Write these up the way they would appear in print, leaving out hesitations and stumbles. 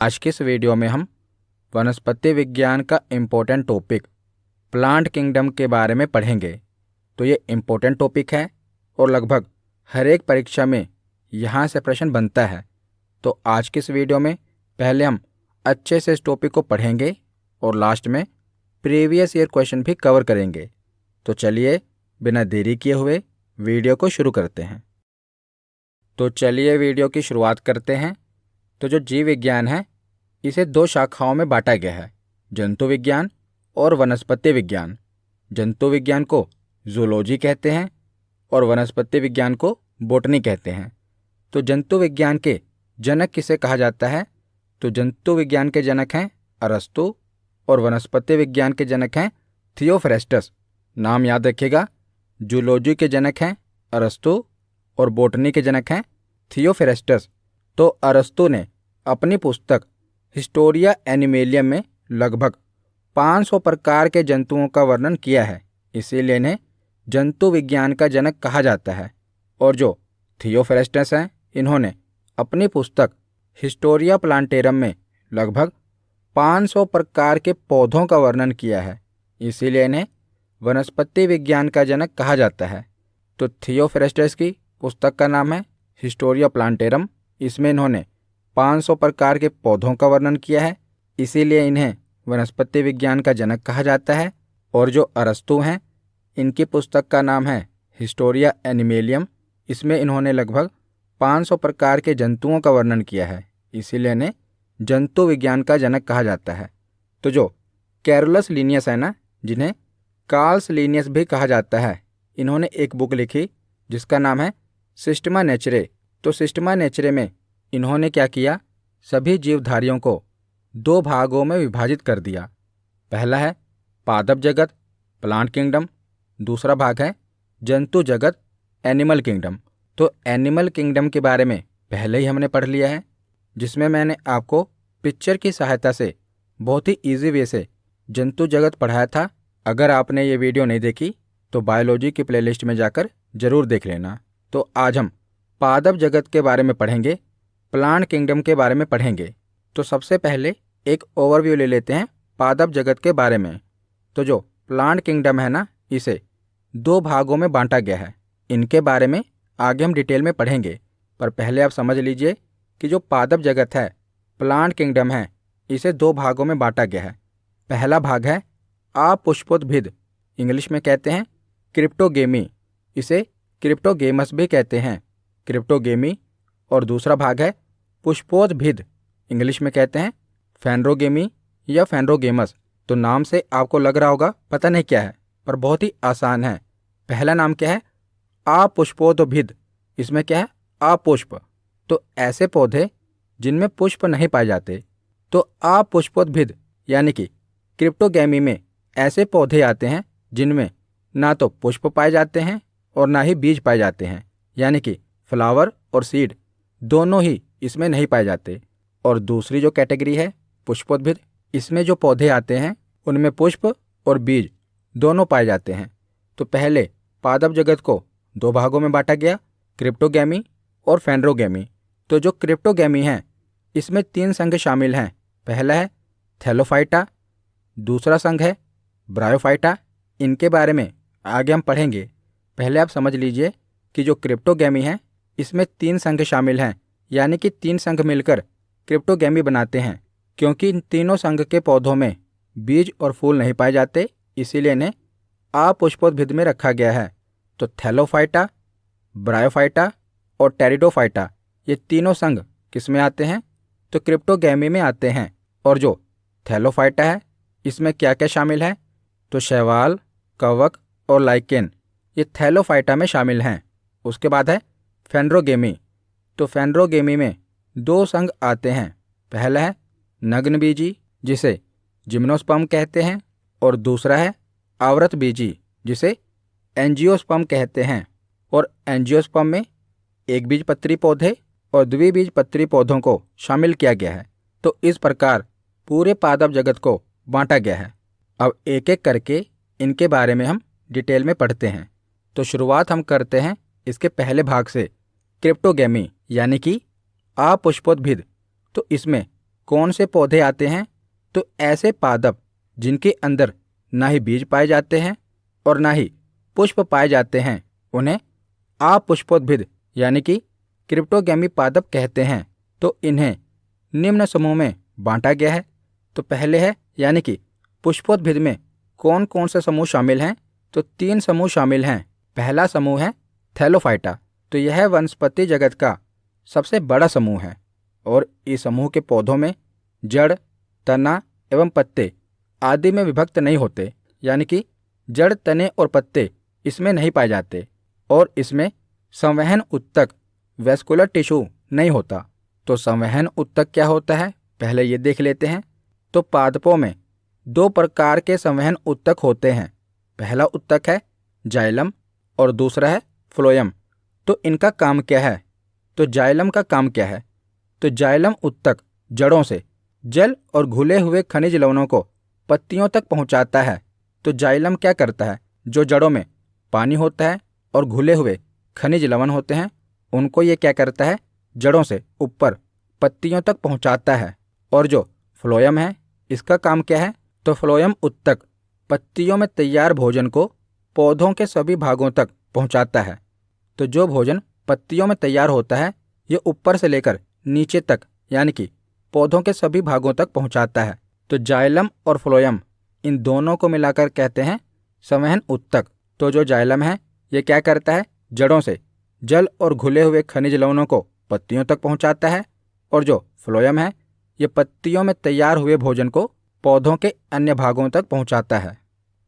आज के इस वीडियो में हम वनस्पति विज्ञान का इम्पोर्टेंट टॉपिक प्लांट किंगडम के बारे में पढ़ेंगे। तो ये इम्पोर्टेंट टॉपिक है और लगभग हर एक परीक्षा में यहाँ से प्रश्न बनता है। तो आज के इस वीडियो में पहले हम अच्छे से इस टॉपिक को पढ़ेंगे और लास्ट में प्रीवियस ईयर क्वेश्चन भी कवर करेंगे। तो चलिए बिना देरी किए हुए वीडियो को शुरू करते हैं। तो चलिए वीडियो की शुरुआत करते हैं। तो जो जीव विज्ञान है इसे दो शाखाओं में बांटा गया है, जंतु विज्ञान और वनस्पति विज्ञान। जंतु विज्ञान को जूलॉजी कहते हैं और वनस्पति विज्ञान को बॉटनी कहते हैं। तो जंतु विज्ञान के जनक किसे कहा जाता है? तो जंतु विज्ञान के जनक हैं अरस्तु और वनस्पति विज्ञान के जनक हैं थियोफ्रेस्टस। नाम याद रखिएगा, जूलॉजी के जनक हैं अरस्तु और बॉटनी के जनक हैं थियोफ्रेस्टस। तो अरस्तु ने अपनी पुस्तक हिस्टोरिया एनिमेलियम में लगभग 500 प्रकार के जंतुओं का वर्णन किया है, इसीलिए इन्हें जंतु विज्ञान का जनक कहा जाता है। और जो थियोफ्रेस्टस हैं इन्होंने अपनी पुस्तक हिस्टोरिया प्लांटेरम में लगभग 500 प्रकार के पौधों का वर्णन किया है, इसीलिए इन्हें वनस्पति विज्ञान का जनक कहा जाता है। तो थियोफ्रेस्टस की पुस्तक का नाम है हिस्टोरिया प्लांटेरम। इसमें इन्होंने 500 प्रकार के पौधों का वर्णन किया है, इसीलिए इन्हें वनस्पति विज्ञान का जनक कहा जाता है। और जो अरस्तु हैं इनकी पुस्तक का नाम है हिस्टोरिया एनिमेलियम। इसमें इन्होंने लगभग 500 प्रकार के जंतुओं का वर्णन किया है, इसीलिए इन्हें जंतु विज्ञान का जनक कहा जाता है। तो जो कैरोलस लिनियस है ना, जिन्हें कार्ल्स लिनियस भी कहा जाता है, इन्होंने एक बुक लिखी जिसका नाम है सिस्टमा नेचरे। तो सिस्टमा नेचरे में इन्होंने क्या किया, सभी जीवधारियों को दो भागों में विभाजित कर दिया। पहला है पादप जगत प्लांट किंगडम, दूसरा भाग है जंतु जगत एनिमल किंगडम। तो एनिमल किंगडम के बारे में पहले ही हमने पढ़ लिया है, जिसमें मैंने आपको पिक्चर की सहायता से बहुत ही ईजी वे से जंतु जगत पढ़ाया था। अगर आपने ये वीडियो नहीं देखी तो बायोलॉजी की प्लेलिस्ट में जाकर ज़रूर देख लेना। तो आज हम पादप जगत के बारे में पढ़ेंगे, प्लांट किंगडम के बारे में पढ़ेंगे। तो सबसे पहले एक ओवरव्यू ले लेते हैं पादप जगत के बारे में। तो जो प्लांट किंगडम है ना, इसे दो भागों में बांटा गया है। इनके बारे में आगे हम डिटेल में पढ़ेंगे, पर पहले आप समझ लीजिए कि जो पादप जगत है प्लांट किंगडम है, इसे दो भागों में बांटा गया है। पहला भाग है अपुष्पोद्भिद, इंग्लिश में कहते हैं क्रिप्टोगेमी, इसे क्रिप्टोगेमस भी कहते हैं, क्रिप्टोगेमी। और दूसरा भाग है पुष्पोद्भिद, इंग्लिश में कहते हैं फैनरोगेमी या फैनरोगेमस। तो नाम से आपको लग रहा होगा पता नहीं क्या है, पर बहुत ही आसान है। पहला नाम क्या है? अपुष्पोद्भिद। इसमें क्या है? अपुष्प। तो ऐसे पौधे जिनमें पुष्प नहीं पाए जाते। तो अपुष्पोद्भिद यानी कि क्रिप्टोगेमी में ऐसे पौधे आते हैं जिनमें ना तो पुष्प पाए जाते हैं और ना ही बीज पाए जाते हैं, यानी कि फ्लावर और सीड दोनों ही इसमें नहीं पाए जाते। और दूसरी जो कैटेगरी है पुष्पोद्भिद, इसमें जो पौधे आते हैं उनमें पुष्प और बीज दोनों पाए जाते हैं। तो पहले पादप जगत को दो भागों में बांटा गया, क्रिप्टोगेमी और फैनरोगेमी। तो जो क्रिप्टोगेमी है इसमें 3 संघ शामिल हैं। पहला है थैलोफाइटा, दूसरा संघ है ब्रायोफाइटा। इनके बारे में आगे हम पढ़ेंगे। पहले आप समझ लीजिए कि जो क्रिप्टोगेमी है इसमें 3 संघ शामिल हैं, यानी कि 3 संघ मिलकर क्रिप्टोगेमी बनाते हैं। क्योंकि इन तीनों संघ के पौधों में बीज और फूल नहीं पाए जाते, इसीलिए इन्हें अपुष्पोद्भिद में रखा गया है। तो थैलोफाइटा, ब्रायोफाइटा और टेरिडोफाइटा, ये तीनों संघ किस में आते हैं? तो क्रिप्टोगेमी में आते हैं। और जो थैलोफाइटा है इसमें क्या क्या शामिल है? तो शैवाल, कवक और लाइकेन, ये थैलोफाइटा में शामिल हैं। उसके बाद है फैनरोगेमी। तो फैनरोगेमी में 2 संघ आते हैं। पहला है नग्नबीजी, जिसे जिम्नोस्पर्म कहते हैं, और दूसरा है आवृतबीजी, जिसे एंजियोस्पर्म कहते हैं। और एंजियोस्पर्म में एक बीजपत्री पौधे और द्विबीजपत्री पौधों को शामिल किया गया है। तो इस प्रकार पूरे पादप जगत को बांटा गया है। अब एक एक करके इनके बारे में हम डिटेल में पढ़ते हैं। तो शुरुआत हम करते हैं इसके पहले भाग से, क्रिप्टोगेमी यानी कि अपुष्पोद्भिद। तो इसमें कौन से पौधे आते हैं? तो ऐसे पादप जिनके अंदर ना ही बीज पाए जाते हैं और ना ही पुष्प पाए जाते हैं, उन्हें अपुष्पोद्भिद यानी कि क्रिप्टोगैमी पादप कहते हैं। तो इन्हें निम्न समूह में बांटा गया है। तो पहले है यानी कि पुष्पोद्भिद में कौन कौन से समूह शामिल हैं? तो 3 समूह शामिल हैं। पहला समूह है थैलोफाइटा। तो यह वनस्पति जगत का सबसे बड़ा समूह है और इस समूह के पौधों में जड़, तना एवं पत्ते आदि में विभक्त नहीं होते, यानी कि जड़, तने और पत्ते इसमें नहीं पाए जाते और इसमें संवहन उत्तक वैस्कुलर टिश्यू नहीं होता। तो संवहन उत्तक क्या होता है, पहले ये देख लेते हैं। तो पादपों में 2 प्रकार के संवहन उत्तक होते हैं। पहला उत्तक है जाइलम और दूसरा है फ्लोएम। तो इनका काम क्या है? तो जाइलम का काम क्या है? तो जाइलम उत्तक जड़ों से जल और घुले हुए खनिज लवणों को पत्तियों तक पहुंचाता है। तो जाइलम क्या करता है? जो जड़ों में पानी होता है और घुले हुए खनिज लवण होते हैं, उनको ये क्या करता है? जड़ों से ऊपर पत्तियों तक पहुंचाता है। और जो फ्लोएम है, इसका काम क्या है? तो फ्लोएम उत्तक पत्तियों में तैयार भोजन को पौधों के सभी भागों तक पहुंचाता है। तो जो भोजन पत्तियों में तैयार होता है, ये ऊपर से लेकर नीचे तक यानी कि पौधों के सभी भागों तक पहुंचाता है। तो जाइलम और फ्लोएम इन दोनों को मिलाकर कहते हैं संवहन उत्तक। तो जो जाइलम है, ये क्या करता है? जड़ों से जल और घुले हुए खनिज लवणों को पत्तियों तक पहुंचाता है और जो फ्लोएम है, ये पत्तियों में तैयार हुए भोजन को पौधों के अन्य भागों तक पहुंचाता है।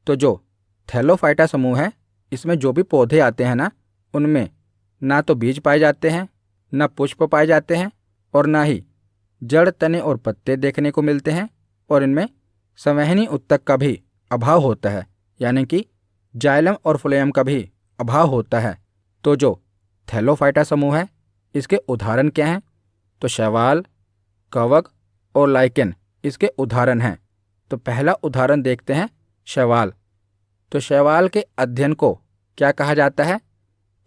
तो जो थैलोफाइटा समूह है, इसमें जो भी पौधे आते हैं ना, उनमें ना तो बीज पाए जाते हैं, ना पुष्प पाए जाते हैं और ना ही जड़, तने और पत्ते देखने को मिलते हैं और इनमें संवहनी उत्तक का भी अभाव होता है, यानी कि जाइलम और फ्लोएम का भी अभाव होता है। तो जो थैलोफाइटा समूह है, इसके उदाहरण क्या हैं? तो शैवाल, कवक और लाइकेन इसके उदाहरण हैं। तो पहला उदाहरण देखते हैं शैवाल। तो शैवाल के अध्ययन को क्या कहा जाता है?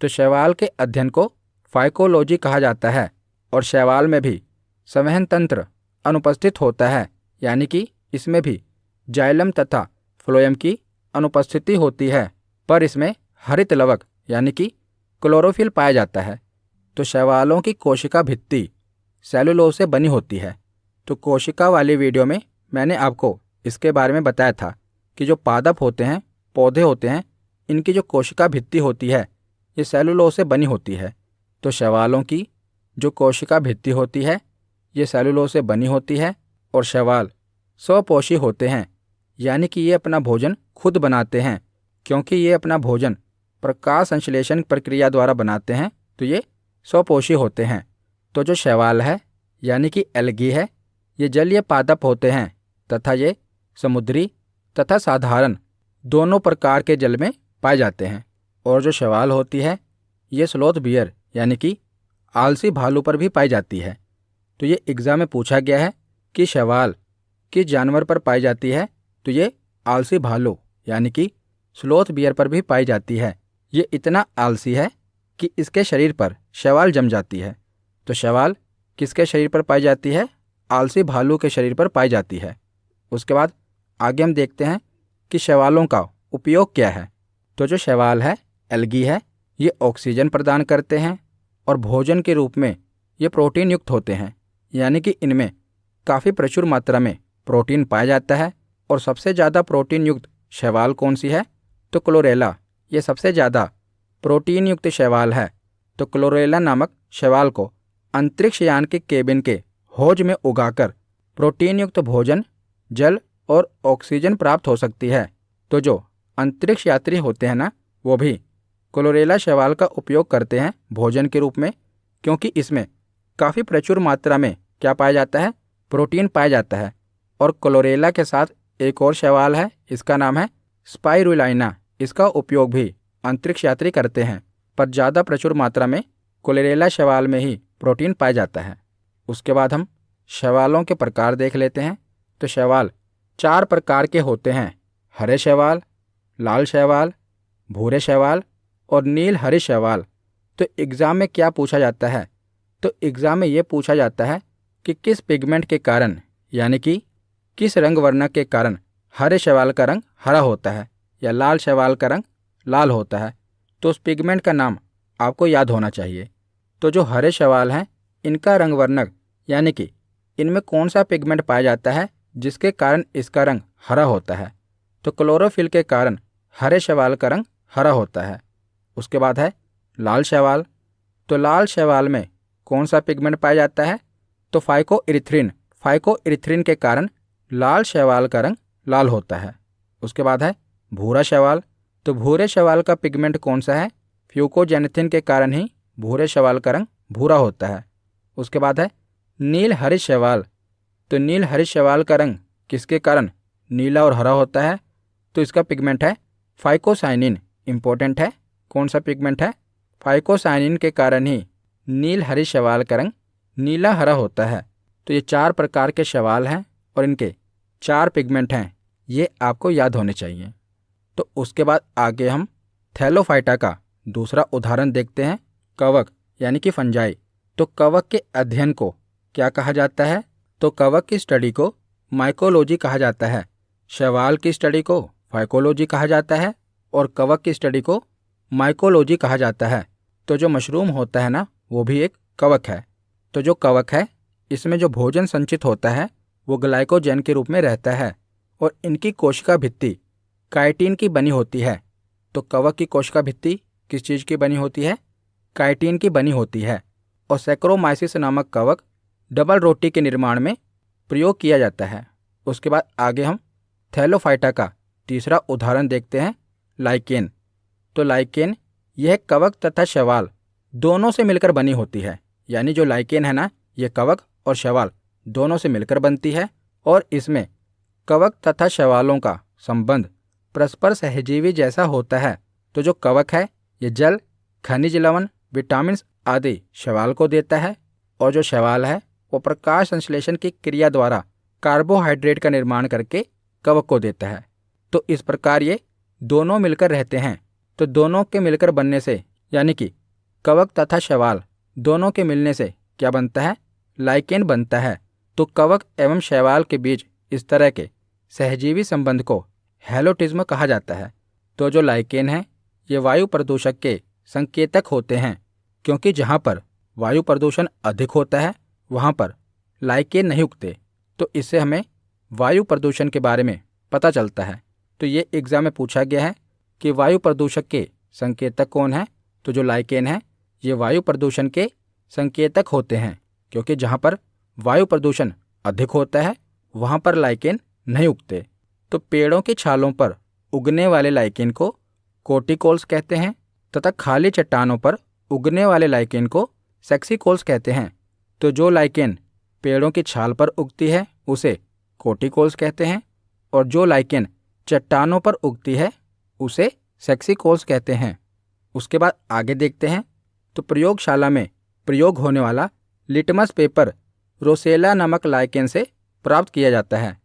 तो शैवाल के अध्ययन को फाइकोलॉजी कहा जाता है और शैवाल में भी संवहन तंत्र अनुपस्थित होता है, यानी कि इसमें भी जाइलम तथा फ्लोएम की अनुपस्थिति होती है, पर इसमें हरित लवक यानी कि क्लोरोफिल पाया जाता है। तो शैवालों की कोशिका भित्ति सेलुलोज से बनी होती है। तो कोशिका वाली वीडियो में मैंने आपको इसके बारे में बताया था कि जो पादप होते हैं, पौधे होते हैं, इनकी जो कोशिका भित्ति होती है, ये सेलुलोज से बनी होती है। तो शैवालों की जो कोशिका भित्ति होती है, ये सेलुलोज से बनी होती है और शैवाल स्वपोषी होते हैं, यानी कि ये अपना भोजन खुद बनाते हैं। क्योंकि ये अपना भोजन प्रकाश संश्लेषण प्रक्रिया द्वारा बनाते हैं, तो ये स्वपोषी होते हैं। तो जो शैवाल है यानी कि एल्गी है, ये जलीय पादप होते हैं तथा ये समुद्री तथा साधारण दोनों प्रकार के जल में पाए जाते हैं। और जो शैवाल होती है, ये स्लोथ बियर यानी कि आलसी भालू पर भी पाई जाती है। तो ये एग्जाम में पूछा गया है कि शैवाल किस जानवर पर पाई जाती है? तो ये आलसी भालू यानी कि स्लोथ बियर पर भी पाई जाती है। ये इतना आलसी है कि इसके शरीर पर शैवाल जम जाती है। तो शैवाल किसके शरीर पर पाई जाती है? आलसी भालू के शरीर पर पाई जाती है। उसके बाद आगे हम देखते हैं कि शैवालों का उपयोग क्या है। तो जो शैवाल है, एल्गी है, ये ऑक्सीजन प्रदान करते हैं और भोजन के रूप में ये प्रोटीन युक्त होते हैं, यानी कि इनमें काफ़ी प्रचुर मात्रा में प्रोटीन पाया जाता है। और सबसे ज़्यादा प्रोटीन युक्त शैवाल कौन सी है? तो क्लोरेला, ये सबसे ज़्यादा प्रोटीन युक्त शैवाल है। तो क्लोरेला नामक शैवाल को अंतरिक्ष यान के केबिन के हौज में उगाकर प्रोटीन युक्त भोजन, जल और ऑक्सीजन प्राप्त हो सकती है। तो जो अंतरिक्ष यात्री होते हैं ना, वो भी क्लोरेला शैवाल का उपयोग करते हैं भोजन के रूप में, क्योंकि इसमें काफ़ी प्रचुर मात्रा में क्या पाया जाता है? प्रोटीन पाया जाता है। और क्लोरेला के साथ एक और शैवाल है, इसका नाम है स्पाइरुलिना। इसका उपयोग भी अंतरिक्ष यात्री करते हैं, पर ज़्यादा प्रचुर मात्रा में क्लोरेला शैवाल में ही प्रोटीन पाया जाता है। उसके बाद हम शैवालों के प्रकार देख लेते हैं। तो शैवाल 4 प्रकार के होते हैं: हरे शैवाल, लाल शैवाल, भूरे शैवाल और नील हरे शैवाल। तो एग्ज़ाम में क्या पूछा जाता है? तो एग्ज़ाम में ये पूछा जाता है कि किस पिगमेंट के कारण यानी कि किस रंग वर्णक के कारण हरे शैवाल का रंग हरा होता है या लाल शैवाल का रंग लाल होता है, तो उस पिगमेंट का नाम आपको याद होना चाहिए। तो जो हरे शैवाल हैं इनका रंग वर्णक यानी कि इनमें कौन सा पिगमेंट पाया जाता है जिसके कारण इसका रंग हरा होता है, तो क्लोरोफिल के कारण हरे शैवाल का रंग हरा होता है। उसके बाद है लाल शैवाल। तो लाल शैवाल में कौन सा पिगमेंट पाया जाता है, तो फाइकोइरिथ्रिन के कारण लाल शैवाल का रंग लाल होता है। उसके बाद है भूरा शैवाल। तो भूरे शैवाल का पिगमेंट कौन सा है, फ्यूकोजेनेथिन के कारण ही भूरे शैवाल का रंग भूरा होता है। उसके बाद है नील हरित शैवाल। तो नील हरित शैवाल का रंग किसके कारण नीला और हरा होता है, तो इसका पिगमेंट है फाइकोसाइनिन। इंपॉर्टेंट है, कौन सा पिगमेंट है, फाइकोसाइनिन के कारण ही नील हरित शैवाल का रंग नीला हरा होता है। तो ये 4 प्रकार के शैवाल हैं और इनके 4 पिगमेंट हैं, ये आपको याद होने चाहिए। तो उसके बाद आगे हम थैलोफाइटा का दूसरा उदाहरण देखते हैं, कवक यानी कि फंजाई। तो कवक के अध्ययन को क्या कहा जाता है, तो कवक की स्टडी को माइकोलॉजी कहा जाता है, शैवाल की स्टडी को फाइकोलॉजी कहा जाता है और कवक की स्टडी को माइकोलॉजी कहा जाता है। तो जो मशरूम होता है ना, वो भी एक कवक है। तो जो कवक है इसमें जो भोजन संचित होता है वो ग्लाइकोजन के रूप में रहता है और इनकी कोशिका भित्ति काइटिन की बनी होती है। तो कवक की कोशिका भित्ति किस चीज़ की बनी होती है, काइटिन की बनी होती है। और सैक्रोमाइसिस नामक कवक डबल रोटी के निर्माण में प्रयोग किया जाता है। उसके बाद आगे हम थैलोफाइटा का तीसरा उदाहरण देखते हैं, लाइकेन। तो लाइकेन यह कवक तथा शैवाल दोनों से मिलकर बनी होती है, यानी जो लाइकेन है ना, यह कवक और शैवाल दोनों से मिलकर बनती है और इसमें कवक तथा शैवालों का संबंध परस्पर सहजीवी जैसा होता है। तो जो कवक है ये जल, खनिज लवण, विटामिन आदि शैवाल को देता है और जो शैवाल है वो प्रकाश संश्लेषण की क्रिया द्वारा कार्बोहाइड्रेट का निर्माण करके कवक को देता है। तो इस प्रकार ये दोनों मिलकर रहते हैं। तो दोनों के मिलकर बनने से यानी कि कवक तथा शैवाल दोनों के मिलने से क्या बनता है, लाइकेन बनता है। तो कवक एवं शैवाल के बीच इस तरह के सहजीवी संबंध को हैलोटिज्म कहा जाता है। तो जो लाइकेन है ये वायु प्रदूषक के संकेतक होते हैं, क्योंकि जहाँ पर वायु प्रदूषण अधिक होता है वहाँ पर लाइकेन नहीं उगते। तो इससे हमें वायु प्रदूषण के बारे में पता चलता है। तो ये एग्जाम में पूछा गया है कि वायु प्रदूषक के संकेतक कौन है, तो जो लाइकेन है ये वायु प्रदूषण के संकेतक होते हैं, क्योंकि जहाँ पर वायु प्रदूषण अधिक होता है वहाँ पर लाइकेन नहीं उगते। तो पेड़ों की छालों पर उगने वाले लाइकेन को कोटिकोल्स कहते हैं तथा खाली चट्टानों पर उगने वाले लाइकेन को सेक्सिकोल्स कहते हैं। तो जो लाइकेन पेड़ों की छाल पर उगती है उसे कोटिकोल्स कहते हैं और जो लाइकेन चट्टानों पर उगती है उसे सेक्सिकोल्स कहते हैं। उसके बाद आगे देखते हैं, तो प्रयोगशाला में प्रयोग होने वाला लिटमस पेपर रोसेला नामक लाइकेन से प्राप्त किया जाता है।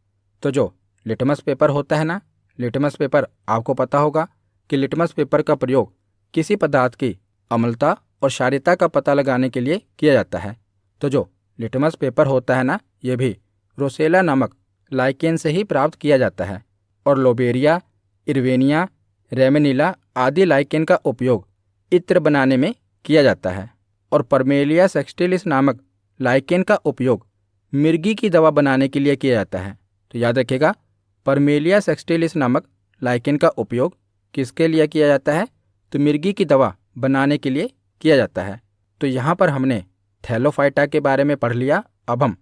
तो जो लिटमस पेपर होता है ना, लिटमस पेपर आपको पता होगा कि लिटमस पेपर का प्रयोग किसी पदार्थ की अम्लता और क्षारीयता का पता लगाने के लिए किया जाता है। तो जो लिटमस पेपर होता है ना, ये भी रोसेला नामक लाइकेन से ही प्राप्त किया जाता है। और लोबेरिया, इर्वेनिया, रेमेनिला आदि लाइकेन का उपयोग इत्र बनाने में किया जाता है। और परमेलिया सेक्सटिलिस नामक लाइकेन का उपयोग मिर्गी की दवा बनाने के लिए किया जाता है। तो याद रखिएगा, परमेलिया सेक्सटिलिस नामक लाइकेन का उपयोग किसके लिए किया जाता है, तो मिर्गी की दवा बनाने के लिए किया जाता है। तो यहाँ पर हमने थैलोफाइटा के बारे में पढ़ लिया। अब हम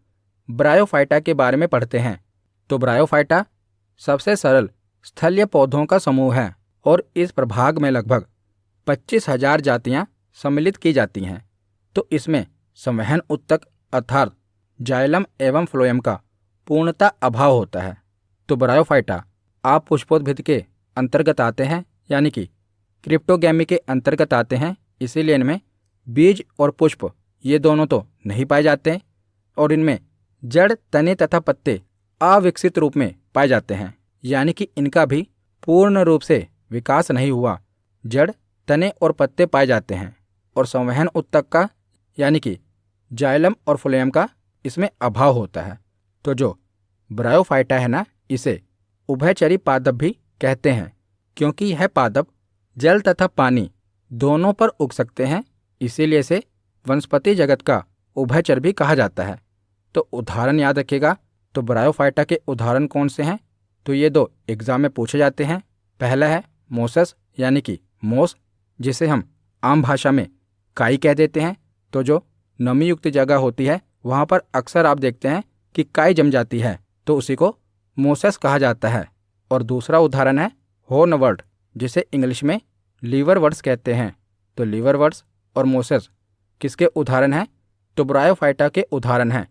ब्रायोफाइटा के बारे में पढ़ते हैं। तो ब्रायोफाइटा सबसे सरल स्थलीय पौधों का समूह है और इस प्रभाग में लगभग 25,000 जातियाँ सम्मिलित की जाती हैं। तो इसमें संवहन उत्तक अर्थात जाइलम एवं फ्लोएम का पूर्णता अभाव होता है। तो ब्रायोफाइटा आप पुष्पोद्भिद के अंतर्गत आते हैं, यानी कि क्रिप्टोगैमी के अंतर्गत आते हैं, इसीलिए इनमें बीज और पुष्प ये दोनों तो नहीं पाए जाते हैं और इनमें जड़, तने तथा पत्ते अविकसित रूप में पाए जाते हैं, यानी कि इनका भी पूर्ण रूप से विकास नहीं हुआ। जड़, तने और पत्ते पाए जाते हैं और संवहन उत्तक का यानी कि जाइलम और फ्लोएम का इसमें अभाव होता है। तो जो ब्रायोफाइटा है ना, इसे उभयचरी पादप भी कहते हैं, क्योंकि यह पादप जल तथा पानी दोनों पर उग सकते हैं, इसीलिए इसे वनस्पति जगत का उभयचर भी कहा जाता है। तो उदाहरण याद रखिएगा। तो ब्रायोफाइटा के उदाहरण कौन से हैं? तो ये दो एग्जाम में पूछे जाते हैं। पहला है मोसस यानी कि मोस, जिसे हम आम भाषा में काई कह देते हैं। तो जो नमी युक्त जगह होती है वहाँ पर अक्सर आप देखते हैं कि काई जम जाती है, तो उसी को मोसस कहा जाता है। और दूसरा उदाहरण है हॉर्नवर्ट, जिसे इंग्लिश में लीवरवर्ट्स कहते हैं। तो लीवरवर्ट्स और मोसस किसके उदाहरण हैं? तो ब्रायोफाइटा के उदाहरण हैं।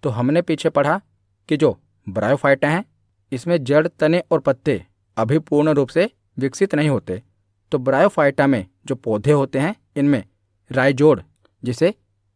तो हमने पीछे पढ़ा कि जो ब्रायोफाइटा हैं इसमें जड़, तने और पत्ते अभी पूर्ण रूप से विकसित नहीं होते। तो ब्रायोफाइटा में जो पौधे होते हैं इनमें राइजोड, जिसे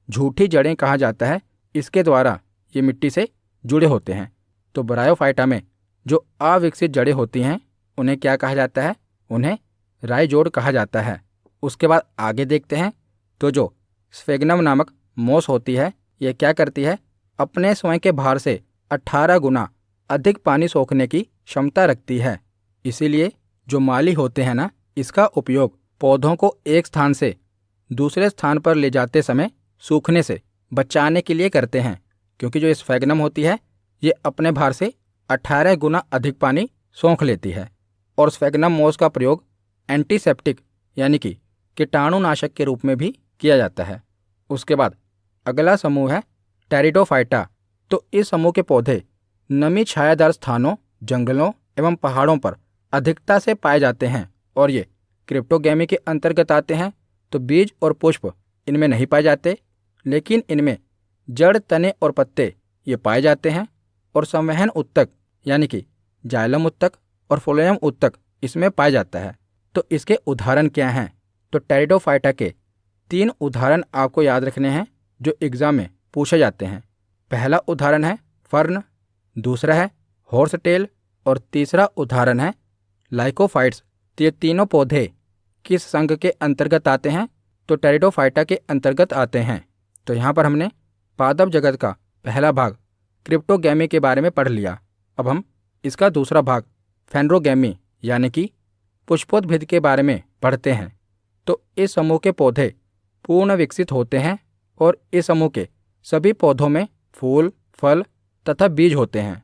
झूठी जड़ें कहा जाता है, इसके द्वारा ये मिट्टी से जुड़े होते हैं। तो ब्रायोफाइटा में जो अविकसित जड़ें होती हैं उन्हें क्या कहा जाता है? उन्हें राइजोड कहा जाता है। उसके बाद आगे देखते हैं। तो जो स्फेग्नम नामक मोस होती है, यह क्या करती है? अपने स्वयं के भार से 18 गुना अधिक पानी सोखने की क्षमता रखती है। इसीलिए जो माली होते हैं ना, इसका उपयोग पौधों को एक स्थान से दूसरे स्थान पर ले जाते समय सूखने से बचाने के लिए करते हैं, क्योंकि जो स्फेग्नम होती है ये अपने भार से 18 गुना अधिक पानी सोख लेती है। और स्फेग्नम मोस का प्रयोग एंटीसेप्टिक यानी कि कीटाणुनाशक के रूप में भी किया जाता है। उसके बाद अगला समूह है टेरिडोफाइटा। तो इस समूह के पौधे नमी छायादार स्थानों, जंगलों एवं पहाड़ों पर अधिकता से पाए जाते हैं और ये क्रिप्टोगैमी के अंतर्गत आते हैं। तो बीज और पुष्प इनमें नहीं पाए जाते, लेकिन इनमें जड़, तने और पत्ते ये पाए जाते हैं। और संवहन उत्तक यानी कि जाइलम उत्तक और फ्लोएम उत्तक इसमें पाया जाता है। तो इसके उदाहरण क्या हैं? तो टेरिडोफाइटा के 3 उदाहरण आपको याद रखने हैं जो एग्जाम में पूछे जाते हैं। पहला उदाहरण है फर्न, दूसरा है हॉर्सटेल और तीसरा उदाहरण है लाइकोफाइट्स। तो ये तीनों पौधे किस संघ के अंतर्गत आते हैं? तो टेरिडोफाइटा के अंतर्गत आते हैं। तो यहाँ पर हमने पादप जगत का पहला भाग क्रिप्टोगैमी के बारे में पढ़ लिया। अब हम इसका दूसरा भाग फेंड्रोगैमी यानी कि पुष्पोद्भिद के बारे में पढ़ते हैं। तो इस समूह के पौधे पूर्ण विकसित होते हैं और इस समूह के सभी पौधों में फूल, फल तथा बीज होते हैं।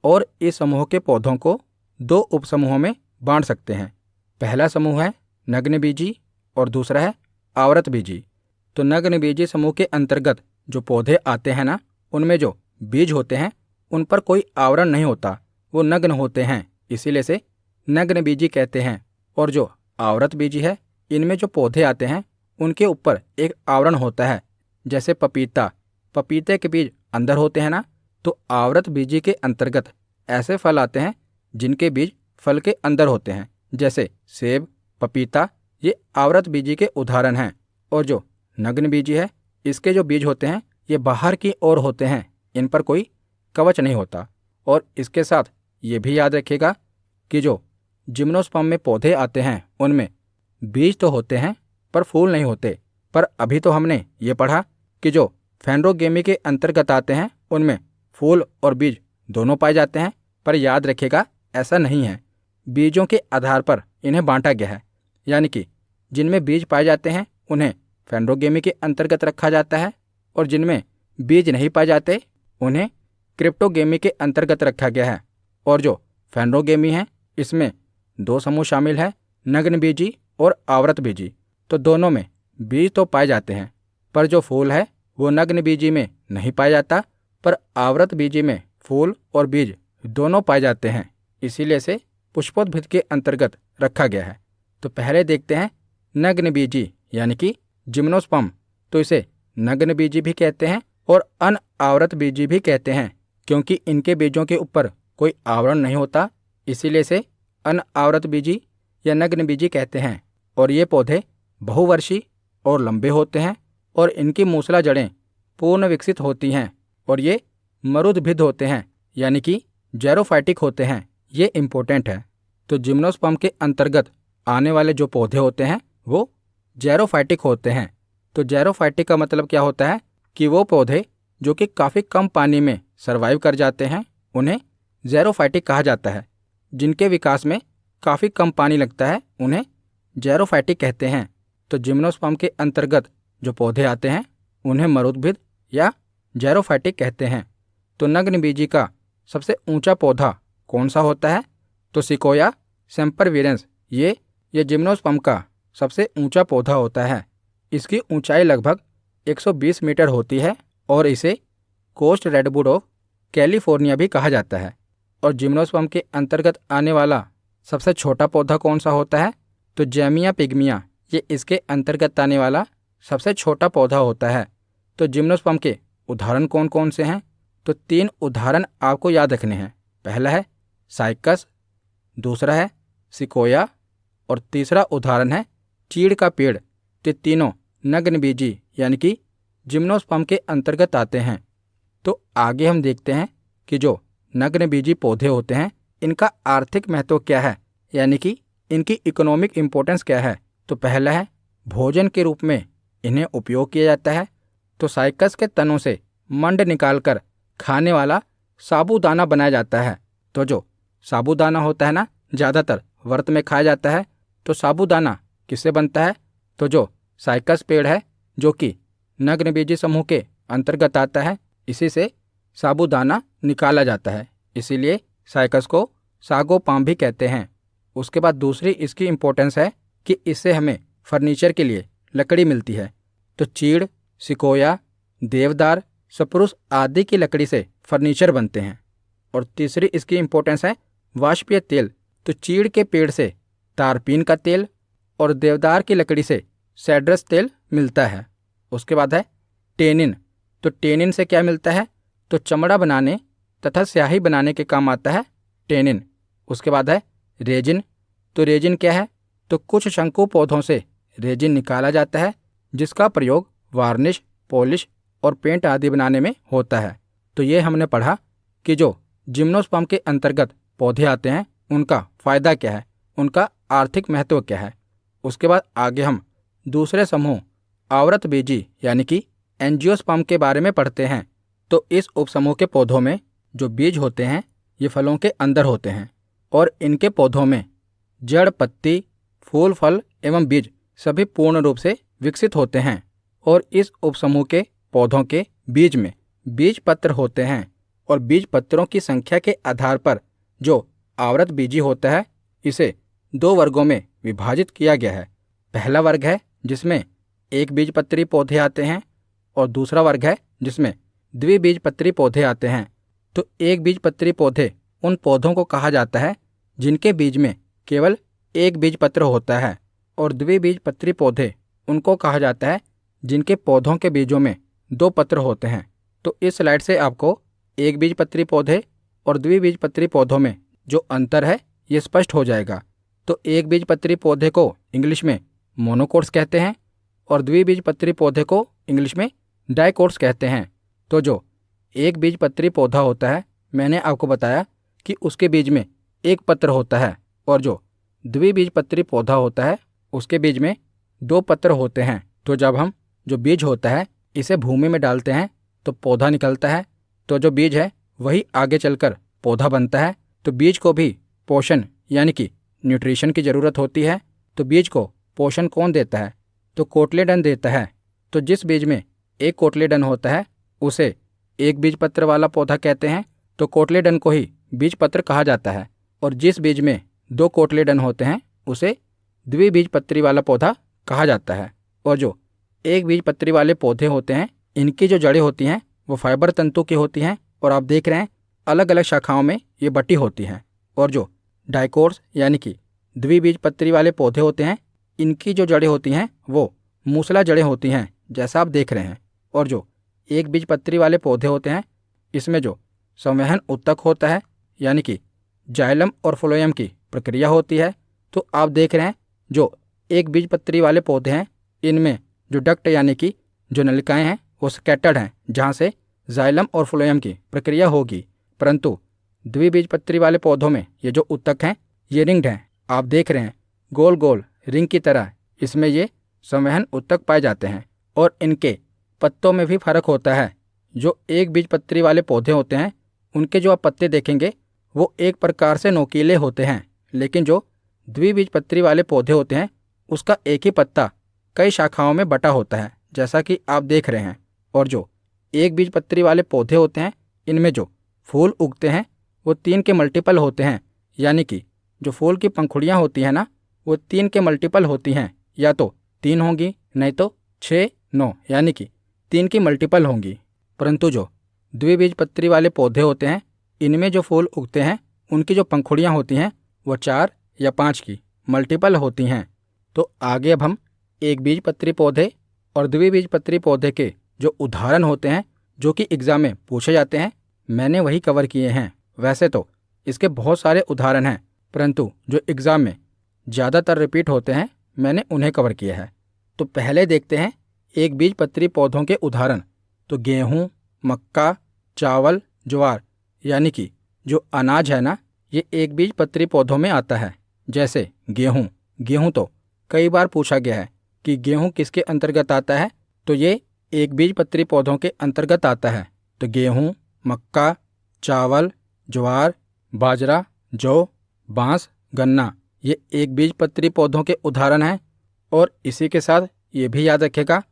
और इस समूह के पौधों को 2 उपसमूहों में बांट सकते हैं। पहला समूह है नग्नबीजी और दूसरा है आवृतबीजी। तो नग्नबीजी समूह के अंतर्गत जो पौधे आते हैं ना, उनमें जो बीज होते हैं उन पर कोई आवरण नहीं होता, वो नग्न होते हैं, इसीलिए से नग्नबीजी कहते हैं। और जो आवृतबीजी है, इनमें जो पौधे आते हैं उनके ऊपर एक आवरण होता है, जैसे पपीते के बीज अंदर होते हैं ना। तो आवृतबीजी के अंतर्गत ऐसे फल आते हैं जिनके बीज फल के अंदर होते हैं, जैसे सेब, पपीता, ये आवृतबीजी के उदाहरण हैं। और जो नग्नबीजी है, इसके जो बीज होते हैं ये बाहर की ओर होते हैं, इन पर कोई कवच नहीं होता। और इसके साथ ये भी याद रखिएगा कि जो जिम्नोस्पर्म में पौधे आते हैं उनमें बीज तो होते हैं पर फूल नहीं होते। पर अभी तो हमने ये पढ़ा कि जो फेंड्रोगेमी के अंतर्गत आते हैं उनमें फूल और बीज दोनों पाए जाते हैं। पर याद रखिएगा ऐसा नहीं है, बीजों के आधार पर इन्हें बांटा गया है, यानी कि जिनमें बीज पाए जाते हैं उन्हें फेंड्रोगेमी के अंतर्गत रखा जाता है और जिनमें बीज नहीं पाए जाते उन्हें क्रिप्टोगेमी के अंतर्गत रखा गया है। और जो फेंड्रोगेमी है इसमें 2 समूह शामिल है, नग्नबीजी और आवृतबीजी। तो दोनों में बीज तो पाए जाते हैं, पर जो फूल है वो नग्नबीजी में नहीं पाया जाता, पर आवृतबीजी में फूल और बीज दोनों पाए जाते हैं, इसीलिए से पुष्पोद्भिद के अंतर्गत रखा गया है। तो पहले देखते हैं नग्नबीजी यानी कि जिम्नोस्पर्म। तो इसे नग्नबीजी भी कहते हैं और अनावृतबीजी भी कहते हैं, क्योंकि इनके बीजों के ऊपर कोई आवरण नहीं होता, इसीलिए से अनावृतबीजी या नग्नबीजी कहते हैं। और ये पौधे बहुवर्षीय और लंबे होते हैं और इनकी मूसला जड़ें पूर्ण विकसित होती हैं और ये मरुद्भिद होते हैं, यानी कि जैरोफाइटिक होते हैं। ये इम्पोर्टेंट है। तो जिम्नोस्पर्म के अंतर्गत आने वाले जो पौधे होते हैं वो जैरोफाइटिक होते हैं। तो जैरोफाइटिक का मतलब क्या होता है कि वो पौधे जो कि काफ़ी कम पानी में सर्वाइव कर जाते हैं उन्हें ज़ेरोफाइटिक कहा जाता है। जिनके विकास में काफ़ी कम पानी लगता है उन्हें ज़ेरोफाइटिक कहते हैं। तो जिम्नोस्पर्म के अंतर्गत जो पौधे आते हैं उन्हें मरुद्भिद या ज़ेरोफाइटिक कहते हैं। तो नग्नबीजी का सबसे ऊंचा पौधा कौन सा होता है? तो सिकोया सेम्परविरेंस ये जिम्नोस्पर्म का सबसे ऊंचा पौधा होता है। इसकी ऊंचाई लगभग 120 मीटर होती है और इसे कोस्ट रेडवुड ऑफ कैलिफोर्निया भी कहा जाता है। और जिम्नोस्पर्म के अंतर्गत आने वाला सबसे छोटा पौधा कौन सा होता है? तो जैमिया पिग्मिया ये इसके अंतर्गत आने वाला सबसे छोटा पौधा होता है। तो जिम्नोस्पर्म के उदाहरण कौन कौन से हैं? तो 3 उदाहरण आपको याद रखने हैं। पहला है साइकस, दूसरा है सिकोया और तीसरा उदाहरण है चीड़ का पेड़। तो तीनों नग्नबीजी यानी कि जिम्नोस्पर्म के अंतर्गत आते हैं। तो आगे हम देखते हैं कि जो नग्नबीजी पौधे होते हैं इनका आर्थिक महत्व क्या है, यानी कि इनकी इकोनॉमिक इम्पोर्टेंस क्या है। तो पहला है भोजन के रूप में इन्हें उपयोग किया जाता है। तो साइकस के तनों से मंड निकालकर खाने वाला साबूदाना बनाया जाता है। तो जो साबूदाना होता है ना, ज़्यादातर व्रत में खाया जाता है। तो साबूदाना किससे बनता है? तो जो साइकस पेड़ है जो कि नग्नबीजी समूह के अंतर्गत आता है, इसी से साबूदाना निकाला जाता है। इसीलिए साइकस को सागो पाम भी कहते हैं। उसके बाद दूसरी इसकी इम्पोर्टेंस है कि इससे हमें फर्नीचर के लिए लकड़ी मिलती है। तो चीड़, सिकोया, देवदार, सप्रूस आदि की लकड़ी से फर्नीचर बनते हैं। और तीसरी इसकी इम्पोर्टेंस है वाष्पीय तेल। तो चीड़ के पेड़ से तारपीन का तेल और देवदार की लकड़ी से सेड्रस तेल मिलता है। उसके बाद है टेनिन। तो टेनिन से क्या मिलता है? तो चमड़ा बनाने तथा स्याही बनाने के काम आता है टेनिन। उसके बाद है रेजिन। तो रेजिन क्या है? तो कुछ शंकु पौधों से रेजिन निकाला जाता है जिसका प्रयोग वार्निश, पॉलिश और पेंट आदि बनाने में होता है। तो ये हमने पढ़ा कि जो जिम्नोस्पर्म के अंतर्गत पौधे आते हैं उनका फ़ायदा क्या है, उनका आर्थिक महत्व क्या है। उसके बाद आगे हम दूसरे समूह आवृतबीजी यानी कि एंजियोस्पर्म के बारे में पढ़ते हैं। तो इस उपसमूह के पौधों में जो बीज होते हैं ये फलों के अंदर होते हैं और इनके पौधों में जड़, पत्ती, फूल, फल एवं बीज सभी पूर्ण रूप से विकसित होते हैं। और इस उपसमूह के पौधों के बीज में बीज पत्र होते हैं और बीज पत्रों की संख्या के आधार पर जो आवृतबीजी होता है इसे 2 वर्गों में विभाजित किया गया है। पहला वर्ग है जिसमें एक बीजपत्री पौधे आते हैं और दूसरा वर्ग है जिसमें द्विबीजपत्री पौधे आते हैं। तो एक बीजपत्री पौधे उन पौधों को कहा जाता है जिनके बीज में केवल एक बीजपत्र होता है और द्विबीजपत्री पौधे उनको कहा जाता है जिनके पौधों के बीजों में 2 पत्र होते हैं। तो इस स्लाइड से आपको एक बीजपत्री पौधे और द्विबीजपत्री पौधों में जो अंतर है ये स्पष्ट हो जाएगा। तो एक बीजपत्री पौधे को इंग्लिश में मोनोकोट्स कहते हैं और द्विबीजपत्री पौधे को इंग्लिश में डाइकोट्स कहते हैं। तो जो एक बीजपत्री पौधा होता है मैंने आपको बताया कि उसके बीज में एक पत्र होता है और जो द्विबीजपत्री पौधा होता है उसके बीज में 2 पत्र होते हैं। तो जब हम जो बीज होता है इसे भूमि में डालते हैं तो पौधा निकलता है। तो जो बीज है वही आगे चलकर पौधा बनता है। तो बीज को भी पोषण यानी कि न्यूट्रिशन की ज़रूरत होती है। तो बीज को पोषण कौन देता है? तो कोटलेडन देता है। तो जिस बीज में एक कोटलेडन होता है उसे एक बीजपत्र वाला पौधा कहते हैं। तो कोटलेडन को ही बीजपत्र कहा जाता है और जिस बीज में 2 कोटलेडन होते हैं उसे द्विबीजपत्री वाला पौधा कहा जाता है। और जो एक बीजपत्री वाले पौधे होते हैं इनकी जो जड़ें होती हैं वो फाइबर तंतु की होती हैं और आप देख रहे हैं अलग अलग शाखाओं में ये बटी होती हैं। और जो डाइकोट्स यानी कि द्विबीजपत्री वाले पौधे होते हैं इनकी जो जड़ें होती हैं वो मूसला जड़ें होती हैं जैसा आप देख रहे हैं। और जो एक बीजपत्री वाले पौधे होते हैं इसमें जो संवहन उत्तक होता है यानी कि जाइलम और फ्लोएम की प्रक्रिया होती है। तो आप देख रहे हैं जो एक बीजपत्री वाले पौधे हैं इनमें जो डक्ट यानी कि जो नलिकाएं हैं वो स्कैटर्ड हैं जहाँ से जाइलम और फ्लोएम की प्रक्रिया होगी। परंतु द्विबीजपत्री वाले पौधों में ये जो उत्तक हैं ये रिंग्ड हैं। आप देख रहे हैं गोल गोल रिंग की तरह इसमें ये संवहन उत्तक पाए जाते हैं और इनके पत्तों में भी फर्क होता है। जो एक बीजपत्री वाले पौधे होते हैं उनके जो आप पत्ते देखेंगे वो एक प्रकार से नोकीले होते हैं, लेकिन जो द्विबीजपत्री वाले पौधे होते हैं उसका एक ही पत्ता कई शाखाओं में बटा होता है, जैसा कि आप देख रहे हैं। और जो एक बीजपत्री वाले पौधे होते हैं इनमें जो फूल उगते हैं वो 3 के मल्टीपल होते हैं, यानी कि जो फूल की पंखुड़ियाँ होती हैं ना वो 3 के मल्टीपल होती हैं, या तो 3 होंगी नहीं तो 6, 9, यानी कि 3 की मल्टीपल होंगी। परंतु जो द्विबीजपत्री वाले पौधे होते हैं इनमें जो फूल उगते हैं उनकी जो पंखुड़ियाँ होती हैं वो 4 या 5 की मल्टीपल होती हैं। तो आगे अब हम एक बीजपत्री पौधे और द्विबीजपत्री पौधे के जो उदाहरण होते हैं जो कि एग्जाम में पूछे जाते हैं मैंने वही कवर किए हैं। वैसे तो इसके बहुत सारे उदाहरण हैं, परंतु जो एग्ज़ाम में ज़्यादातर रिपीट होते हैं मैंने उन्हें कवर किया है। तो पहले देखते हैं एक बीजपत्री पौधों के उदाहरण। तो गेहूँ, मक्का, चावल, ज्वार, यानी कि जो अनाज है ना ये एक बीजपत्री पौधों में आता है। जैसे गेहूँ तो कई बार पूछा गया है कि गेहूँ किसके अंतर्गत आता है, तो ये एक बीजपत्री पौधों के अंतर्गत आता है। तो गेहूँ, मक्का, चावल, ज्वार, बाजरा, जौ, बांस, गन्ना ये एक बीजपत्री पौधों के उदाहरण हैं। और इसी के साथ ये भी याद रखेगा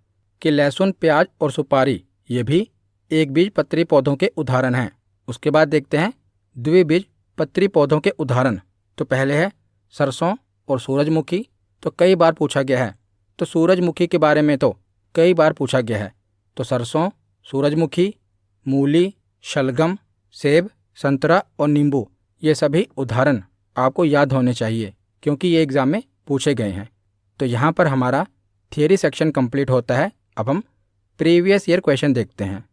कि लहसुन, प्याज और सुपारी ये भी एक बीजपत्री पौधों के उदाहरण हैं। उसके बाद देखते हैं द्विबीजपत्री पौधों के उदाहरण। तो पहले है सरसों और सूरजमुखी। तो कई बार पूछा गया है, तो सूरजमुखी के बारे में तो कई बार पूछा गया है। तो सरसों, सूरजमुखी, मूली, शलगम, सेब, संतरा और नींबू ये सभी उदाहरण आपको याद होने चाहिए क्योंकि ये एग्ज़ाम में पूछे गए हैं। तो यहाँ पर हमारा थियरी सेक्शन कंप्लीट होता है। अब हम प्रीवियस ईयर क्वेश्चन देखते हैं।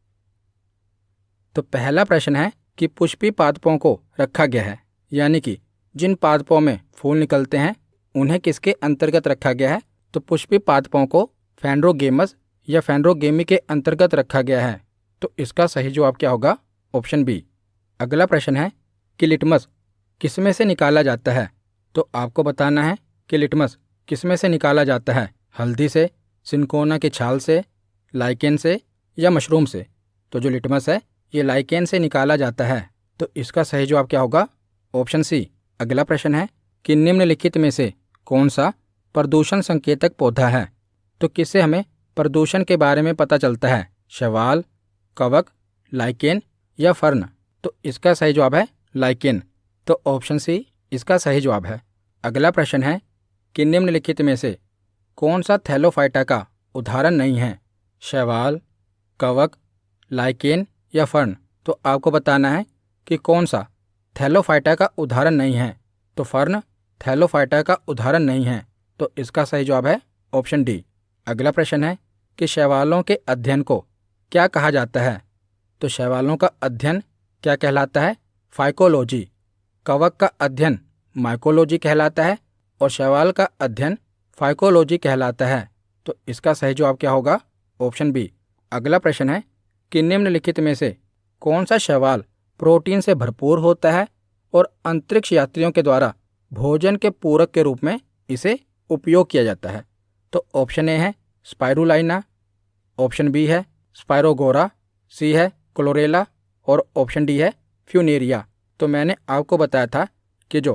तो पहला प्रश्न है कि पुष्पी पादपों को रखा गया है, यानी कि जिन पादपों में फूल निकलते हैं उन्हें किसके अंतर्गत रखा गया है। तो पुष्पी पादपों को फेंड्रोगेमस या फेंड्रोगेमी के अंतर्गत रखा गया है। तो इसका सही जवाब क्या होगा? Option B. अगला प्रश्न है कि लिटमस किसमें से निकाला जाता है। तो आपको बताना है कि लिटमस किसमें से निकाला जाता है, हल्दी से, सिनकोना की छाल से, लाइकेन से या मशरूम से। तो जो लिटमस है ये लाइकेन से निकाला जाता है। तो इसका सही जवाब क्या होगा? Option C. अगला प्रश्न है कि निम्नलिखित में से कौन सा प्रदूषण संकेतक पौधा है। तो किससे हमें प्रदूषण के बारे में पता चलता है? शैवाल, कवक, लाइकेन या फर्न। तो इसका सही जवाब है लाइकेन। तो ऑप्शन सी इसका सही जवाब है। अगला प्रश्न है कि निम्नलिखित में से कौन सा थैलोफाइटा का उदाहरण नहीं है? शैवाल, कवक, लाइकेन या फर्न। तो आपको बताना है कि कौन सा थैलोफाइटा का उदाहरण नहीं है। तो फर्न थैलोफाइटा का उदाहरण नहीं है। तो इसका सही जवाब है ऑप्शन डी। अगला प्रश्न है कि शैवालों के अध्ययन को क्या कहा जाता है। तो शैवालों का अध्ययन क्या कहलाता है? फाइकोलॉजी। कवक का अध्ययन माइकोलॉजी कहलाता है और शैवाल का अध्ययन फाइकोलॉजी कहलाता है। तो इसका सही जवाब क्या होगा? Option B. अगला प्रश्न है कि निम्नलिखित में से कौन सा शैवाल प्रोटीन से भरपूर होता है और अंतरिक्ष यात्रियों के द्वारा भोजन के पूरक के रूप में इसे उपयोग किया जाता है। तो ऑप्शन ए है स्पाइरुलाइना, ऑप्शन बी है स्पायरोगोरा, सी है क्लोरेला और ऑप्शन डी है फ्यूनेरिया। तो मैंने आपको बताया था कि जो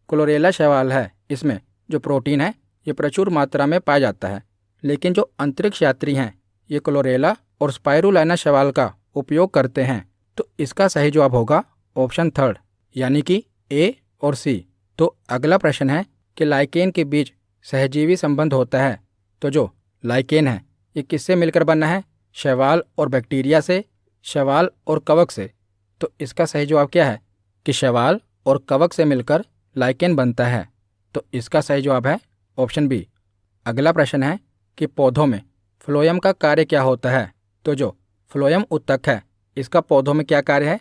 क्लोरेला शैवाल है इसमें जो प्रोटीन है ये प्रचुर मात्रा में पाया जाता है, लेकिन जो अंतरिक्ष यात्री हैं ये क्लोरेला और स्पाइरुलाइना शैवाल का उपयोग करते हैं। तो इसका सही जवाब होगा ऑप्शन थर्ड, यानी कि ए और सी। तो अगला प्रश्न है कि लाइकेन के बीच सहजीवी संबंध होता है। तो जो लाइकेन है ये किससे मिलकर बना है? शैवाल और बैक्टीरिया से, शैवाल और कवक से। तो इसका सही जवाब क्या है कि शैवाल और कवक से मिलकर लाइकेन बनता है। तो इसका सही जवाब है ऑप्शन बी। अगला प्रश्न है कि पौधों में फ्लोएम का कार्य क्या होता है। तो जो फ्लोएम उत्तक है इसका पौधों में क्या कार्य है?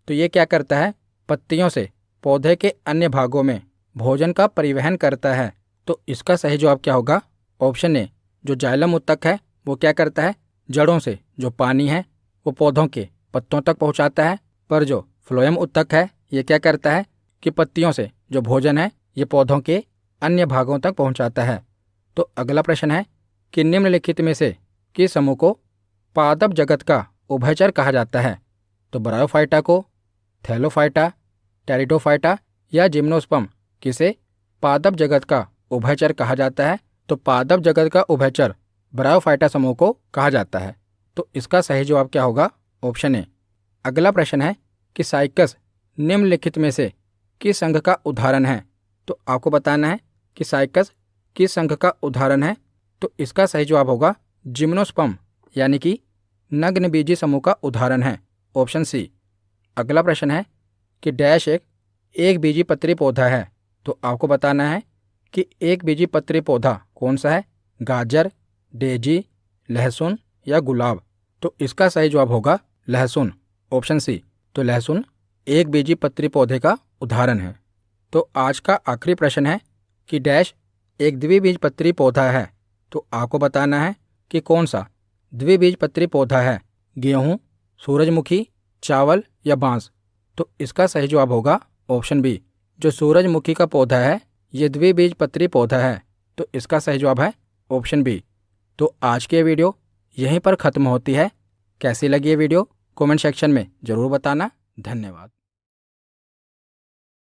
तो ये क्या करता है? पत्तियों से पौधे के अन्य भागों में भोजन का परिवहन करता है। तो इसका सही जवाब क्या होगा? Option A. जो जाइलम उत्तक है वो क्या करता है? जड़ों से जो पानी है वो पौधों के पत्तों तक पहुंचाता है, पर जो फ्लोएम उत्तक है ये क्या करता है कि पत्तियों से जो भोजन है ये पौधों के अन्य भागों तक पहुंचाता है। तो अगला प्रश्न है कि निम्नलिखित में से किस समूह को पादप जगत का उभयचर कहा जाता है? तो ब्रायोफाइटा को, थैलोफाइटा, टेरिडोफाइटा या जिम्नोस्पर्म किसे पादप जगत का उभयचर कहा जाता है? तो पादप जगत का उभयचर ब्रायोफाइटा समूह को कहा जाता है। तो इसका सही जवाब क्या होगा? Option A. अगला प्रश्न है कि साइकस निम्नलिखित में से किस संघ का उदाहरण है? तो आपको बताना है कि साइकस किस संघ का उदाहरण है। तो इसका सही जवाब होगा जिम्नोस्पर्म, यानी कि नग्नबीजी समूह का उदाहरण है, ऑप्शन सी। अगला प्रश्न है कि डैश एक बीजी पत्री पौधा है। तो आपको बताना है कि एक बीजी पत्री पौधा कौन सा है? गाजर, डेजी, लहसुन या गुलाब? तो इसका सही जवाब होगा लहसुन, ऑप्शन सी। तो लहसुन एक बीजी पत्री पौधे का उदाहरण है। तो आज का आखिरी प्रश्न है कि डैश एक द्विबीजपत्री पौधा है। तो आपको बताना है कि कौन सा द्विबीजपत्री पौधा है? गेहूं, सूरजमुखी, चावल या बांस? तो इसका सही जवाब होगा ऑप्शन बी। जो सूरजमुखी का पौधा है ये द्विबीजपत्री पौधा है। तो इसका सही जवाब है ऑप्शन बी। तो आज की वीडियो यहीं पर ख़त्म होती है। कैसी लगी ये वीडियो कमेंट सेक्शन में ज़रूर बताना। धन्यवाद।